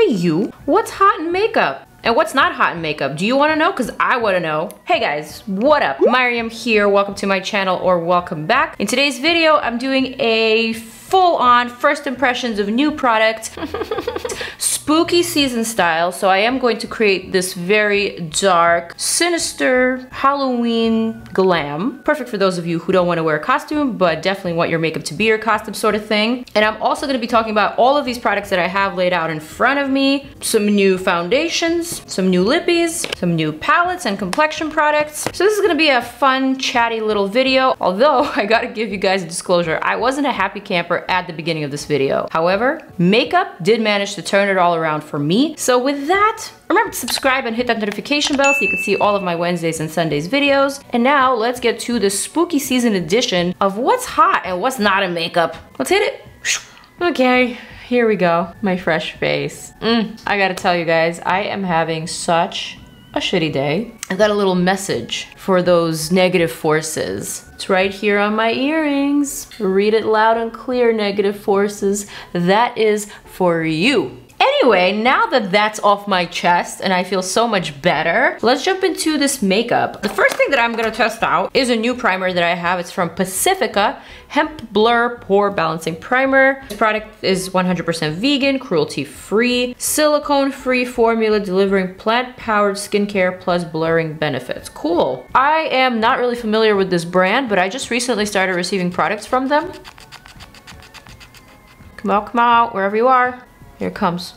Hey you, what's hot in makeup? And what's not hot in makeup? Do you want to know? Because I want to know. Hey guys, what up? Maryam here. Welcome to my channel, or welcome back. In today's video, I'm doing a full-on first impressions of new product. Spooky season style. So I am going to create this very dark, sinister Halloween glam. Perfect for those of you who don't want to wear a costume, but definitely want your makeup to be your costume sort of thing. And I'm also going to be talking about all of these products that I have laid out in front of me. Some new foundations, some new lippies, some new palettes and complexion products. So this is going to be a fun, chatty little video. Although I got to give you guys a disclosure. I wasn't a happy camper at the beginning of this video. However, makeup did manage to turn it all around for me. So with that, remember to subscribe and hit that notification bell so you can see all of my Wednesdays and Sundays videos. And now let's get to the spooky season edition of what's hot and what's not in makeup. Let's hit it. Okay, here we go. My fresh face. I gotta tell you guys, I am having such a shitty day. I got a little message for those negative forces. It's right here on my earrings. Read it loud and clear, negative forces. That is for you. Anyway, now that that's off my chest and I feel so much better, let's jump into this makeup. The first thing that I'm gonna test out is a new primer that I have. It's from Pacifica, Hemp Blur Pore Balancing Primer. This product is 100% vegan, cruelty-free, silicone-free formula delivering plant-powered skincare plus blurring benefits. Cool. I am not really familiar with this brand, but I just recently started receiving products from them. Come out, wherever you are. Here it comes.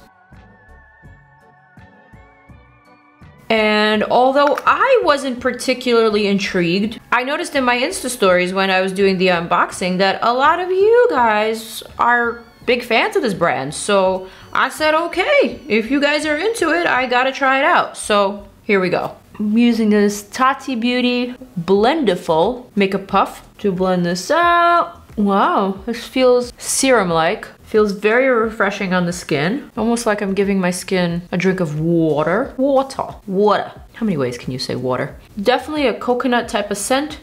And although I wasn't particularly intrigued, I noticed in my Insta stories when I was doing the unboxing that a lot of you guys are big fans of this brand. So I said, okay, if you guys are into it, I gotta try it out. So here we go. I'm using this Tati Beauty Blendiful Makeup Puff to blend this out. Wow, this feels serum-like. Feels very refreshing on the skin. Almost like I'm giving my skin a drink of water. Water. How many ways can you say water? Definitely a coconut type of scent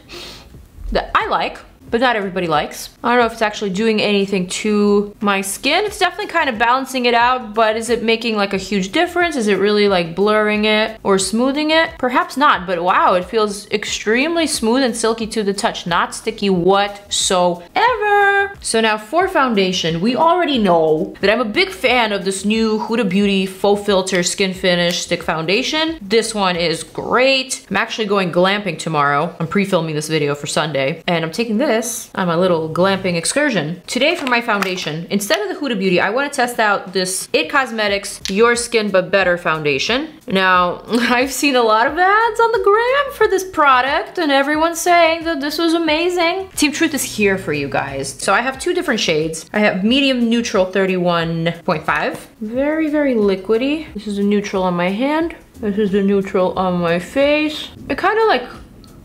that I like, but not everybody likes. I don't know if it's actually doing anything to my skin. It's definitely kind of balancing it out, but is it making like a huge difference? Is it really like blurring it or smoothing it? Perhaps not, but wow, it feels extremely smooth and silky to the touch, not sticky whatsoever. So now for foundation, we already know that I'm a big fan of this new Huda Beauty Faux Filter Skin Finish Stick Foundation. This one is great. I'm actually going glamping tomorrow. I'm pre-filming this video for Sunday, and I'm taking this on my little glamping excursion. Today for my foundation, instead of the Huda Beauty, I want to test out this IT Cosmetics Your Skin But Better foundation. Now, I've seen a lot of ads on the gram for this product, and everyone's saying that this was amazing. Team Truth is here for you guys. So I have two different shades. I have medium neutral 31.5. Very, very liquidy. This is the neutral on my hand. This is the neutral on my face. It kind of like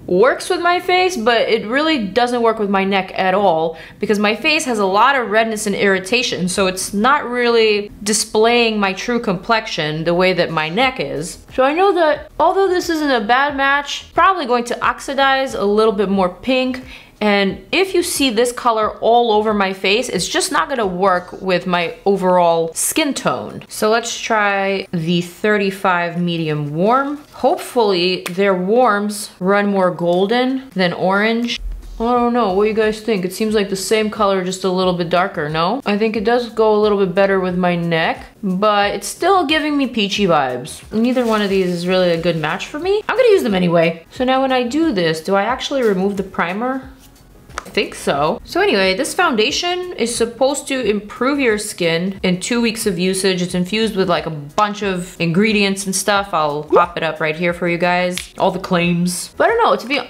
works with my face, but it really doesn't work with my neck at all because my face has a lot of redness and irritation, so it's not really displaying my true complexion the way that my neck is. So I know that although this isn't a bad match, probably going to oxidize a little bit more pink. And if you see this color all over my face, it's just not gonna work with my overall skin tone. So let's try the 35 medium warm. Hopefully their warms run more golden than orange. I don't know, what do you guys think? It seems like the same color, just a little bit darker, no? I think it does go a little bit better with my neck, but it's still giving me peachy vibes. Neither one of these is really a good match for me. I'm gonna use them anyway. So now when I do this, do I actually remove the primer? I think so. So anyway, this foundation is supposed to improve your skin in 2 weeks of usage. It's infused with like a bunch of ingredients and stuff. I'll pop it up right here for you guys. All the claims. But I don't know, to be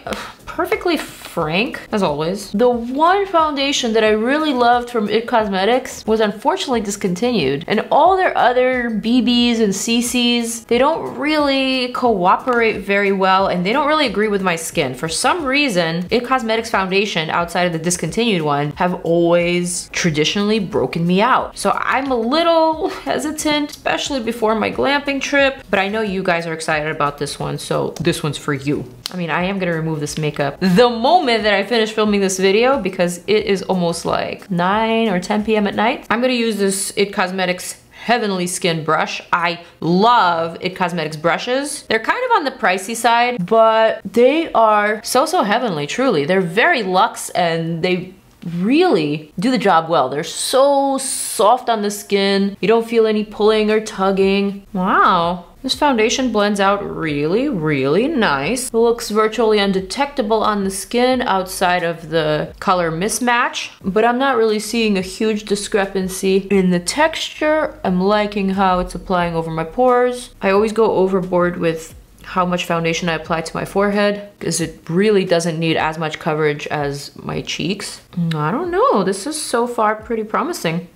perfectly frank, as always, the one foundation that I really loved from IT Cosmetics was unfortunately discontinued. And all their other BBs and CCs, they don't really cooperate very well and they don't really agree with my skin. For some reason, IT Cosmetics foundation outside of the discontinued one have always traditionally broken me out. So I'm a little hesitant, especially before my glamping trip, but I know you guys are excited about this one, so this one's for you. I mean, I am gonna remove this makeup the moment that I finish filming this video because it is almost like 9 or 10 p.m. at night. I'm gonna use this IT Cosmetics heavenly skin brush. I love IT Cosmetics brushes. They're kind of on the pricey side, but they are so heavenly, truly. They're very luxe and they really do the job well. They're so soft on the skin. You don't feel any pulling or tugging. Wow. This foundation blends out really nice. It looks virtually undetectable on the skin outside of the color mismatch, but I'm not really seeing a huge discrepancy in the texture. I'm liking how it's applying over my pores. I always go overboard with how much foundation I apply to my forehead because it really doesn't need as much coverage as my cheeks. I don't know, this is so far pretty promising.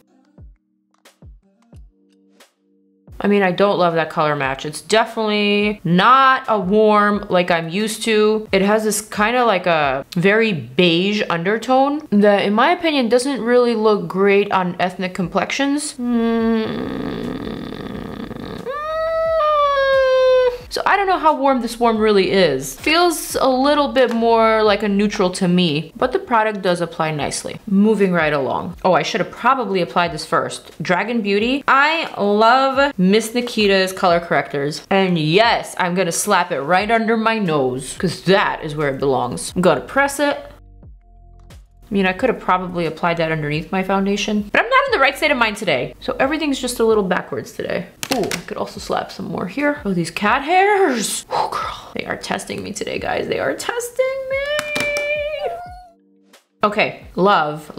I mean, I don't love that color match. It's definitely not a warm like I'm used to. It has this kind of like a very beige undertone that in my opinion doesn't really look great on ethnic complexions. So I don't know how warm this warm really is. Feels a little bit more like a neutral to me, but the product does apply nicely. Moving right along. Oh, I should have probably applied this first. Dragun Beauty. I love Miss Nikita's color correctors. And yes, I'm gonna slap it right under my nose because that is where it belongs. I'm gonna press it. I mean, I could have probably applied that underneath my foundation, but I'm not in the right state of mind today. So everything's just a little backwards today. Ooh, I could also slap some more here. Oh, these cat hairs. Oh, girl. They are testing me today, guys. They are testing me. Okay, love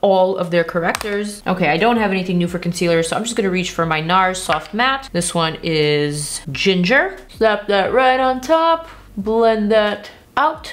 all of their correctors. Okay, I don't have anything new for concealer, so I'm just gonna reach for my NARS Soft Matte. This one is Ginger. Slap that right on top. Blend that out.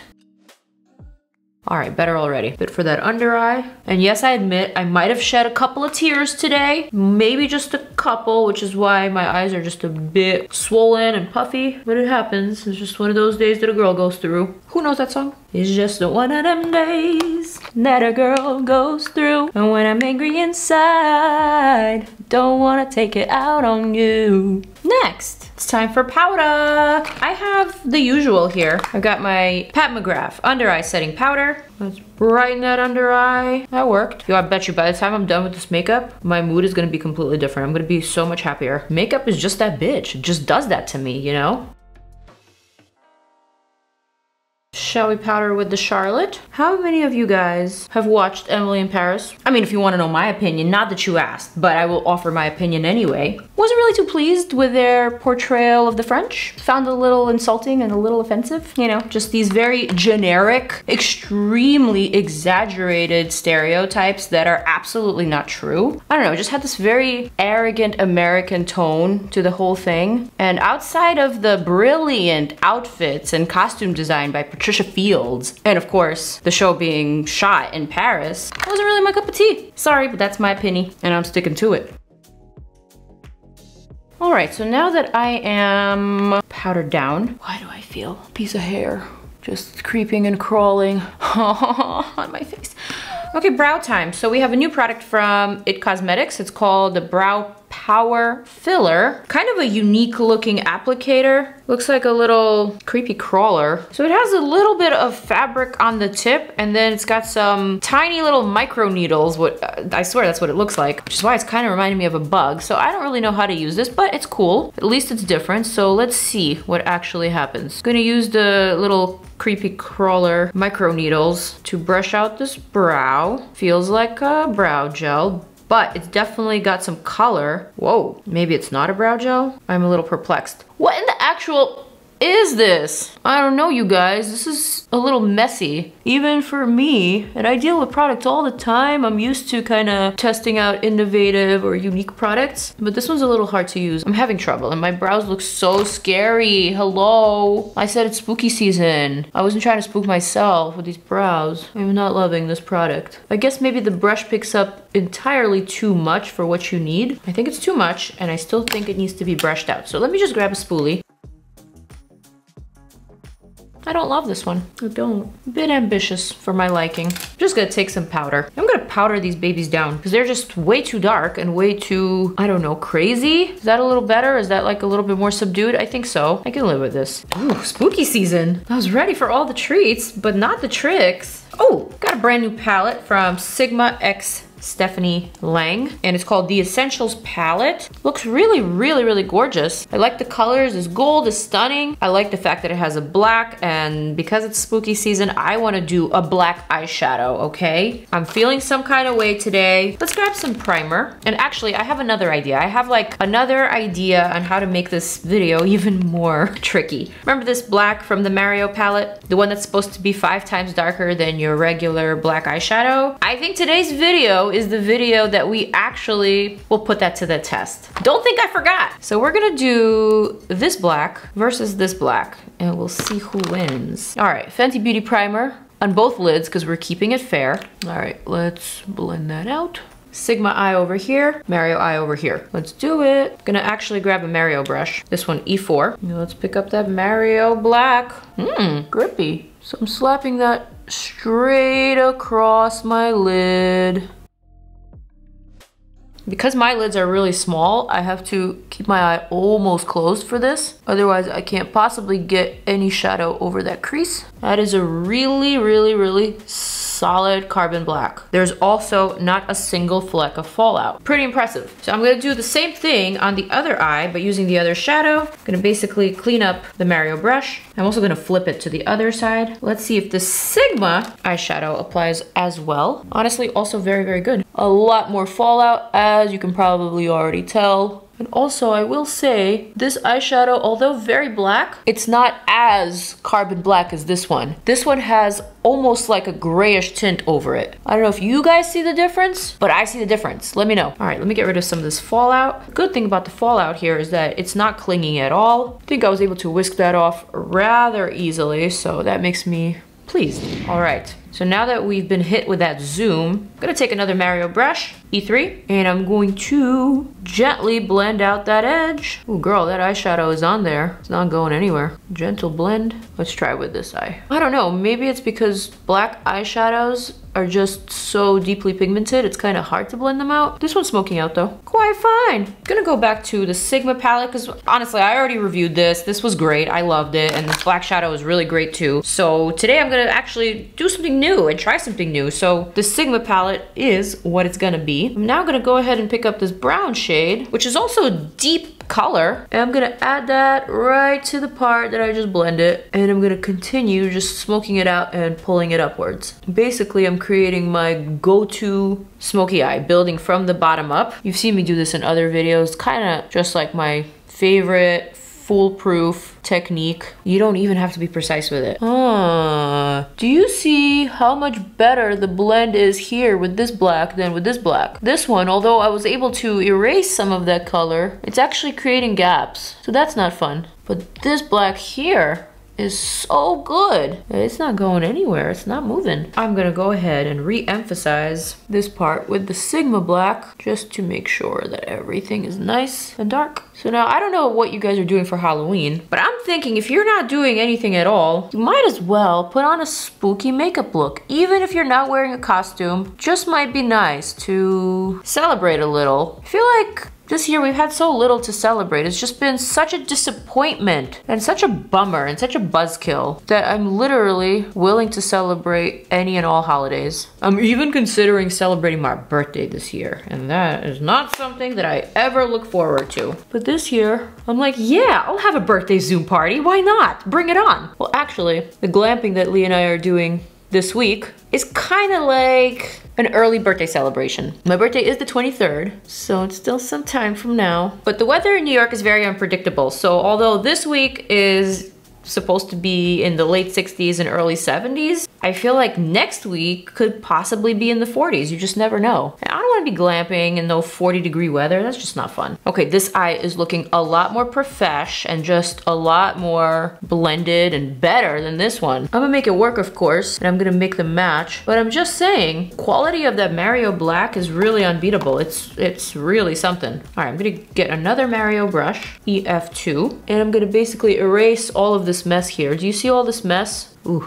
All right, better already. Bit for that under eye. And yes, I admit I might have shed a couple of tears today. Maybe just a couple, which is why my eyes are just a bit swollen and puffy. But it happens. It's just one of those days that a girl goes through. Who knows that song? It's just one of them days that a girl goes through. And when I'm angry inside, don't wanna take it out on you. Next, it's time for powder. I have the usual here. I got my Pat McGrath Under Eye Setting Powder. Let's brighten that under eye. That worked. Yo, I bet you by the time I'm done with this makeup, my mood is gonna be completely different. I'm gonna be so much happier. Makeup is just that bitch. It just does that to me, you know? Shall we powder with the Charlotte? How many of you guys have watched Emily in Paris? I mean, if you want to know my opinion, not that you asked, but I will offer my opinion anyway. Wasn't really too pleased with their portrayal of the French. Found it a little insulting and a little offensive. You know, just these very generic, extremely exaggerated stereotypes that are absolutely not true. I don't know, it just had this very arrogant American tone to the whole thing. And outside of the brilliant outfits and costume design by Patricia Fields, and of course, the show being shot in Paris, it wasn't really my cup of tea. Sorry, but that's my opinion, and I'm sticking to it. All right, so now that I am powdered down, why do I feel a piece of hair just creeping and crawling on my face? Okay, brow time. So we have a new product from IT Cosmetics. It's called the Brow Power Filler. Kind of a unique looking applicator. Looks like a little creepy crawler. So it has a little bit of fabric on the tip, and then it's got some tiny little micro needles. I swear that's what it looks like, which is why it's kind of reminding me of a bug. So I don't really know how to use this, but it's cool. At least it's different. So let's see what actually happens. I'm gonna use the little creepy crawler micro needles to brush out this brow. Feels like a brow gel, but it's definitely got some color. Whoa, maybe it's not a brow gel? I'm a little perplexed. What in the actual is this? I don't know, you guys. This is a little messy, even for me. And I deal with products all the time. I'm used to kind of testing out innovative or unique products, but this one's a little hard to use. I'm having trouble, and my brows look so scary. Hello? I said it's spooky season. I wasn't trying to spook myself with these brows. I'm not loving this product. I guess maybe the brush picks up entirely too much for what you need. I think it's too much, and I still think it needs to be brushed out. So let me just grab a spoolie. I don't love this one. I don't. A bit ambitious for my liking. I'm just gonna take some powder. I'm gonna powder these babies down because they're just way too dark and way too, I don't know, crazy. Is that a little better? Is that like a little bit more subdued? I think so. I can live with this. Ooh, spooky season. I was ready for all the treats, but not the tricks. Oh, got a brand new palette from Sigma X Stephanie Lang, and it's called the Essentials Palette. Looks really, really, really gorgeous. I like the colors. This gold is stunning. I like the fact that it has a black, and because it's spooky season, I want to do a black eyeshadow, okay? I'm feeling some kind of way today. Let's grab some primer. And actually, I have another idea. I have like another idea on how to make this video even more tricky. Remember this black from the Mario palette? The one that's supposed to be 5 times darker than your regular black eyeshadow? I think today's video is the video that we actually will put that to the test. Don't think I forgot. So we're gonna do this black versus this black, and we'll see who wins. All right, Fenty Beauty primer on both lids because we're keeping it fair. All right, let's blend that out. Sigma eye over here, Mario eye over here. Let's do it. Gonna actually grab a Mario brush. This one, E4. Now let's pick up that Mario black. Grippy. So I'm slapping that straight across my lid. Because my lids are really small, I have to keep my eye almost closed for this. Otherwise, I can't possibly get any shadow over that crease. That is a really, really, really solid carbon black. There's also not a single fleck of fallout. Pretty impressive. So I'm gonna do the same thing on the other eye, but using the other shadow. I'm gonna basically clean up the Mario brush. I'm also gonna flip it to the other side. Let's see if the Sigma eyeshadow applies as well. Honestly, also very, very good. A lot more fallout, as you can probably already tell. And also, I will say, this eyeshadow, although very black, it's not as carbon black as this one. This one has almost like a grayish tint over it. I don't know if you guys see the difference, but I see the difference. Let me know. All right, let me get rid of some of this fallout. Good thing about the fallout here is that it's not clinging at all. I think I was able to whisk that off rather easily, so that makes me pleased. All right. So now that we've been hit with that zoom, I'm gonna take another Mario brush, E3, and I'm going to gently blend out that edge. Oh girl, that eyeshadow is on there. It's not going anywhere. Gentle blend. Let's try with this eye. I don't know, maybe it's because black eyeshadows are just so deeply pigmented, it's kind of hard to blend them out. This one's smoking out though. Quite fine. Gonna go back to the Sigma palette because honestly, I already reviewed this. This was great, I loved it, and this black shadow is really great too. So today I'm gonna actually do something new and try something new. So the Sigma palette is what it's gonna be. I'm now gonna go ahead and pick up this brown shade, which is also a deep color, and I'm gonna add that right to the part that I just blended, and I'm gonna continue just smoking it out and pulling it upwards. Basically, I'm creating my go-to smoky eye, building from the bottom up. You've seen me do this in other videos, kind of just like my favorite foolproof technique. You don't even have to be precise with it. Do you see how much better the blend is here with this black than with this black? This one, although I was able to erase some of that color, it's actually creating gaps. So that's not fun. But this black here is so good. It's not going anywhere. It's not moving. I'm gonna go ahead and re-emphasize this part with the Sigma black just to make sure that everything is nice and dark. So now I don't know what you guys are doing for Halloween, but I'm thinking if you're not doing anything at all, you might as well put on a spooky makeup look. Even if you're not wearing a costume, just might be nice to celebrate a little. I feel like this year we've had so little to celebrate. It's just been such a disappointment and such a bummer and such a buzzkill that I'm literally willing to celebrate any and all holidays. I'm even considering celebrating my birthday this year, and that is not something that I ever look forward to. But this year, I'm like, yeah, I'll have a birthday Zoom party. Why not? Bring it on. Well, actually, the glamping that Lee and I are doing this week is kind of like an early birthday celebration. My birthday is the 23rd, so it's still some time from now. But the weather in New York is very unpredictable. So although this week is supposed to be in the late 60s and early 70s, I feel like next week could possibly be in the 40s. You just never know. And I don't want to be glamping in no 40-degree weather. That's just not fun. Okay, this eye is looking a lot more profesh and just a lot more blended and better than this one. I'm gonna make it work, of course, and I'm gonna make them match. But I'm just saying, quality of that Mario black is really unbeatable. It's really something. All right, I'm gonna get another Mario brush, EF2, and I'm gonna basically erase all of this mess here. Do you see all this mess? Ooh,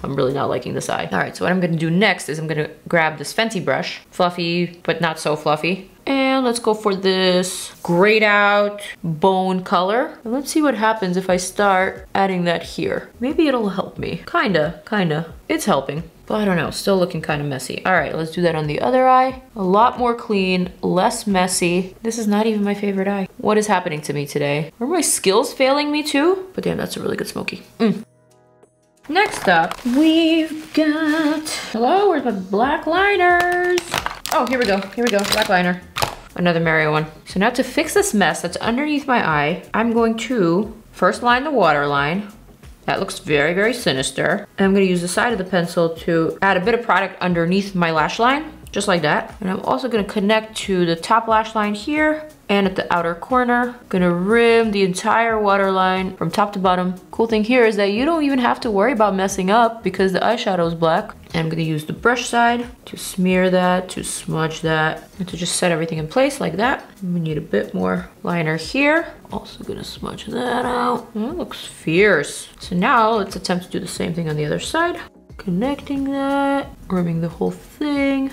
I'm really not liking this eye. All right, so what I'm gonna do next is I'm gonna grab this Fenty brush, fluffy, but not so fluffy. And let's go for this grayed out bone color. And let's see what happens if I start adding that here. Maybe it'll help me. Kinda. It's helping. But I don't know, still looking kind of messy. All right, let's do that on the other eye. A lot more clean, less messy. This is not even my favorite eye. What is happening to me today? Are my skills failing me too? But damn, that's a really good smoky. Next up, we've got, hello, where's my black liners? Oh, here we go, black liner. Another Mario one. So now to fix this mess that's underneath my eye, I'm going to first line the waterline. That looks very, very sinister. And I'm gonna use the side of the pencil to add a bit of product underneath my lash line, just like that. And I'm also gonna connect to the top lash line here and at the outer corner. Gonna rim the entire waterline from top to bottom. Cool thing here is that you don't even have to worry about messing up because the eyeshadow is black. And I'm gonna use the brush side to smear that, to smudge that, and to just set everything in place like that. We need a bit more liner here. Also gonna smudge that out. That looks fierce. So now let's attempt to do the same thing on the other side. Connecting that, rimming the whole thing.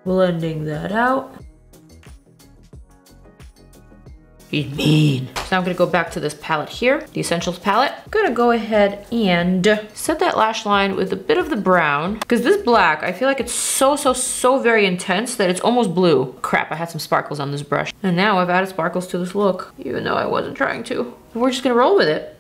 Blending that out. He's mean. So now I'm gonna go back to this palette here, the Essentials palette. I'm gonna go ahead and set that lash line with a bit of the brown, because this black, I feel like it's so very intense that it's almost blue. Crap, I had some sparkles on this brush. And now I've added sparkles to this look, even though I wasn't trying to. We're just gonna roll with it.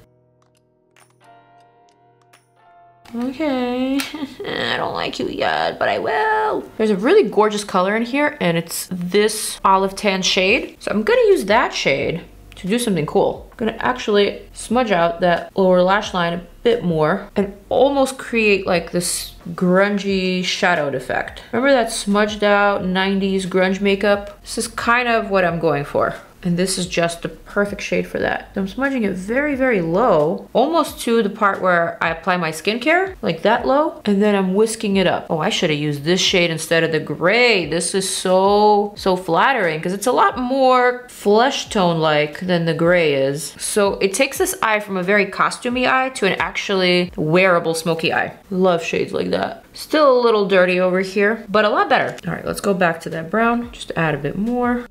Okay, I don't like you yet, but I will. There's a really gorgeous color in here, and it's this olive tan shade. So I'm gonna use that shade to do something cool. I'm gonna actually smudge out that lower lash line a bit more and almost create like this grungy shadowed effect. Remember that smudged out 90s grunge makeup? This is kind of what I'm going for. And this is just the perfect shade for that. I'm smudging it very, very low, almost to the part where I apply my skincare, like that low, and then I'm whisking it up. Oh, I should have used this shade instead of the gray. This is so flattering because it's a lot more flesh tone-like than the gray is. So it takes this eye from a very costumey eye to an actually wearable smoky eye. Love shades like that. Still a little dirty over here, but a lot better. All right, let's go back to that brown, just add a bit more.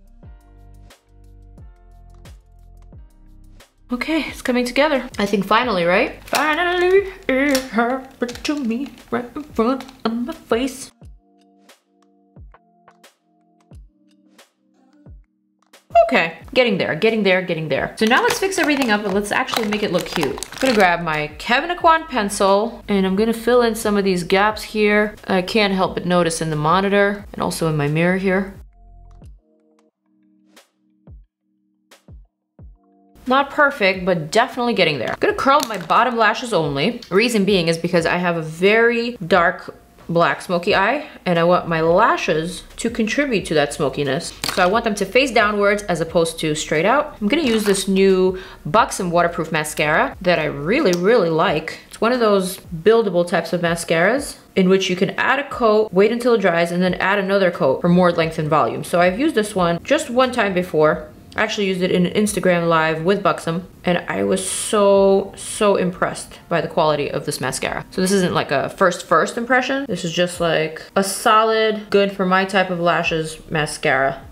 Okay, it's coming together. I think finally, right? Finally, it happened to me right in front of my face. Okay, getting there. So now let's fix everything up and let's actually make it look cute. I'm gonna grab my KEVYN Aquan pencil and I'm gonna fill in some of these gaps here. I can't help but notice in the monitor and also in my mirror here. Not perfect, but definitely getting there. I'm gonna curl my bottom lashes only. Reason being is because I have a very dark black smoky eye and I want my lashes to contribute to that smokiness. So I want them to face downwards as opposed to straight out. I'm gonna use this new BUXOM waterproof mascara that I really like. It's one of those buildable types of mascaras in which you can add a coat, wait until it dries, and then add another coat for more length and volume. So I've used this one just one time before. I actually used it in an Instagram live with BUXOM and I was so impressed by the quality of this mascara. So this isn't like a first impression. This is just like a solid, good for my type of lashes mascara.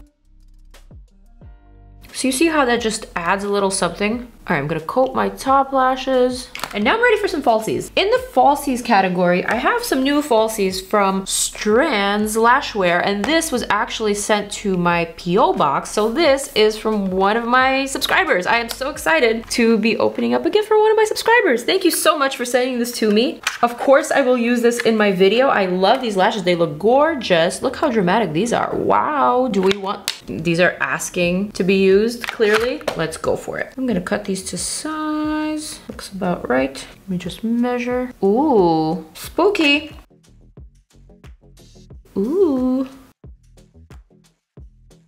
So you see how that just adds a little something? All right, I'm gonna coat my top lashes. And now I'm ready for some falsies. In the falsies category, I have some new falsies from Strands Lashwear, and this was actually sent to my P.O. box. So this is from one of my subscribers. I am so excited to be opening up a gift for one of my subscribers. Thank you so much for sending this to me. Of course, I will use this in my video. I love these lashes. They look gorgeous. Look how dramatic these are. Wow, do we want, these are asking to be used, clearly. Let's go for it. I'm gonna cut these to size. Looks about right. Let me just measure. Ooh, spooky. Ooh.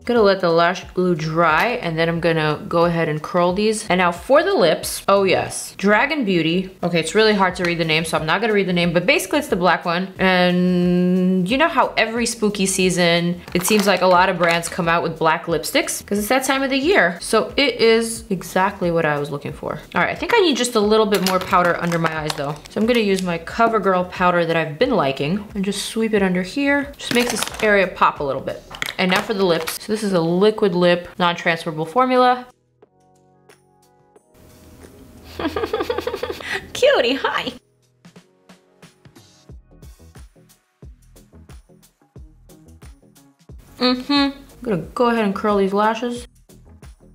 Gonna let the lash glue dry and then I'm gonna go ahead and curl these. And now for the lips, oh yes, Dragun Beauty. Okay, it's really hard to read the name, so I'm not gonna read the name, but basically it's the black one. And you know how every spooky season, it seems like a lot of brands come out with black lipsticks because it's that time of the year. So it is exactly what I was looking for. All right, I think I need just a little bit more powder under my eyes though. So I'm gonna use my CoverGirl powder that I've been liking and just sweep it under here. Just makes this area pop a little bit. And now for the lips. So this is a liquid lip, non-transferable formula. Cutie, hi. I'm gonna go ahead and curl these lashes.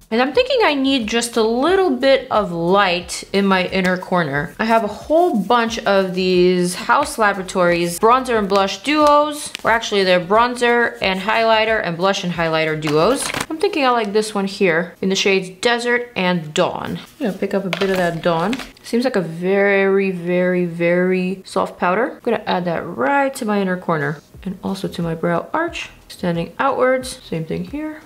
And I'm thinking I need just a little bit of light in my inner corner. I have a whole bunch of these HAUS Laboratories bronzer and blush duos. Or actually they're bronzer and highlighter and blush and highlighter duos. I'm thinking I like this one here in the shades Desert and Dawn. I'm gonna pick up a bit of that Dawn. Seems like a very, very, very soft powder. I'm gonna add that right to my inner corner and also to my brow arch, extending outwards. Same thing here.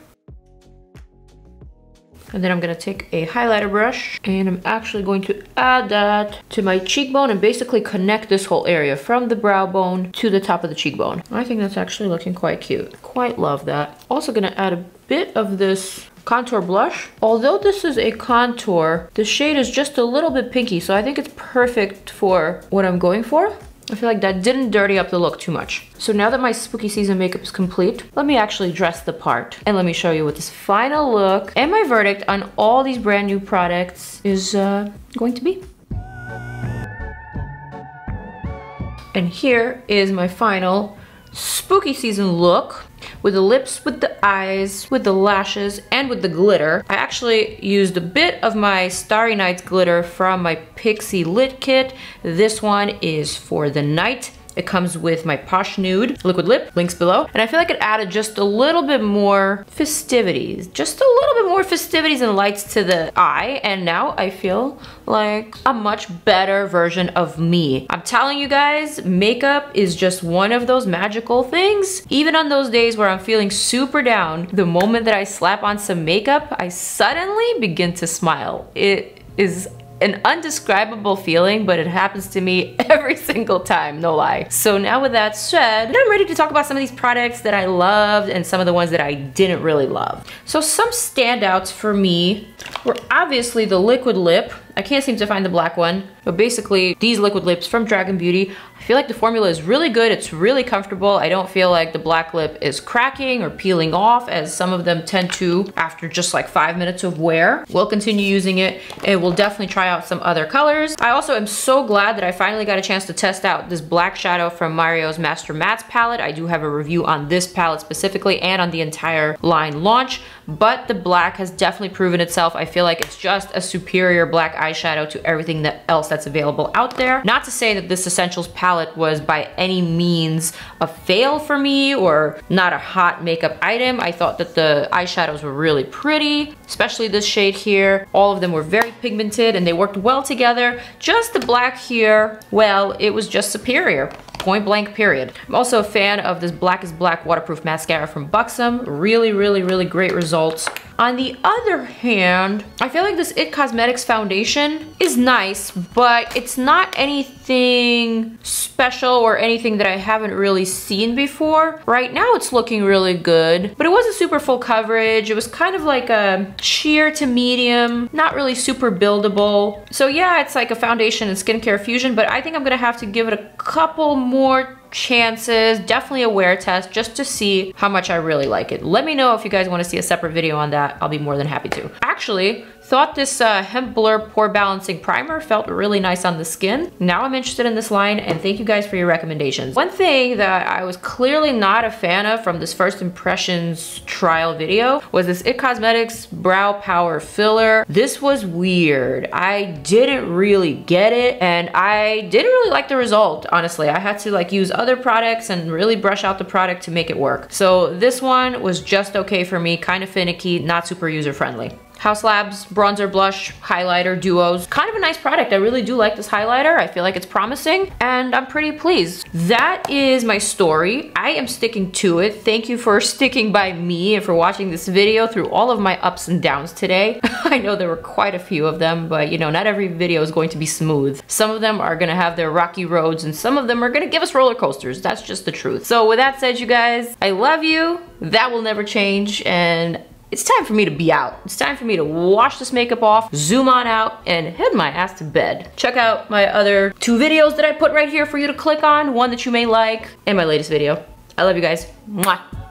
And then I'm gonna take a highlighter brush and I'm actually going to add that to my cheekbone and basically connect this whole area from the brow bone to the top of the cheekbone. I think that's actually looking quite cute. Quite love that. Also gonna add a bit of this contour blush. Although this is a contour, the shade is just a little bit pinky, so I think it's perfect for what I'm going for. I feel like that didn't dirty up the look too much. So now that my spooky season makeup is complete, let me actually dress the part and let me show you what this final look and my verdict on all these brand new products is going to be. And here is my final spooky season look with the lips, with the eyes, with the lashes, and with the glitter. I actually used a bit of my Starry Nights glitter from my PIXI Lit Kit. This one is for the night. It comes with my Posh Nude liquid lip, links below. And I feel like it added just a little bit more festivities, just a little bit more festivities and lights to the eye. And now I feel like a much better version of me. I'm telling you guys, makeup is just one of those magical things. Even on those days where I'm feeling super down, the moment that I slap on some makeup, I suddenly begin to smile. It is an undescribable feeling, but it happens to me every single time, no lie. So now with that said, I'm ready to talk about some of these products that I loved and some of the ones that I didn't really love. So some standouts for me were obviously the liquid lip. I can't seem to find the black one, but basically these liquid lips from Dragun Beauty. I feel like the formula is really good. It's really comfortable. I don't feel like the black lip is cracking or peeling off as some of them tend to after just like 5 minutes of wear. We'll continue using it and we'll definitely try out some other colors. I also am so glad that I finally got a chance to test out this black shadow from Mario's Master Mattes palette. I do have a review on this palette specifically and on the entire line launch, but the black has definitely proven itself. I feel like it's just a superior black eyeshadow to everything else that's available out there. Not to say that this Essentials palette was by any means a fail for me or not a hot makeup item. I thought that the eyeshadows were really pretty, especially this shade here. All of them were very pigmented and they worked well together. Just the black here, well, it was just superior. Point blank period. I'm also a fan of this Black is Black waterproof mascara from BUXOM. Really, really, really great results. On the other hand, I feel like this IT Cosmetics foundation is nice, but it's not anything special or anything that I haven't really seen before. Right now it's looking really good, but it wasn't super full coverage. It was kind of like a sheer to medium, not really super buildable. So yeah, it's like a foundation and skincare fusion, but I think I'm gonna have to give it a couple more chances, definitely a wear test just to see how much I really like it. Let me know if you guys want to see a separate video on that. I'll be more than happy to. Actually, thought this Hemp Blur Pore Balancing Primer felt really nice on the skin. Now I'm interested in this line and thank you guys for your recommendations. One thing that I was clearly not a fan of from this first impressions trial video was this IT Cosmetics Brow Power Filler. This was weird. I didn't really get it and I didn't really like the result, honestly. I had to like use other products and really brush out the product to make it work. So this one was just okay for me, kind of finicky, not super user friendly. HAUS Labs bronzer blush highlighter duos, kind of a nice product. I really do like this highlighter. I feel like it's promising and I'm pretty pleased. That is my story. I am sticking to it. Thank you for sticking by me and for watching this video through all of my ups and downs today. I know there were quite a few of them, but you know, not every video is going to be smooth. Some of them are gonna have their rocky roads and some of them are gonna give us roller coasters. That's just the truth. So with that said, you guys, I love you. That will never change and it's time for me to be out. It's time for me to wash this makeup off, zoom on out, and head my ass to bed. Check out my other 2 videos that I put right here for you to click on, one that you may like, and my latest video. I love you guys. Mwah.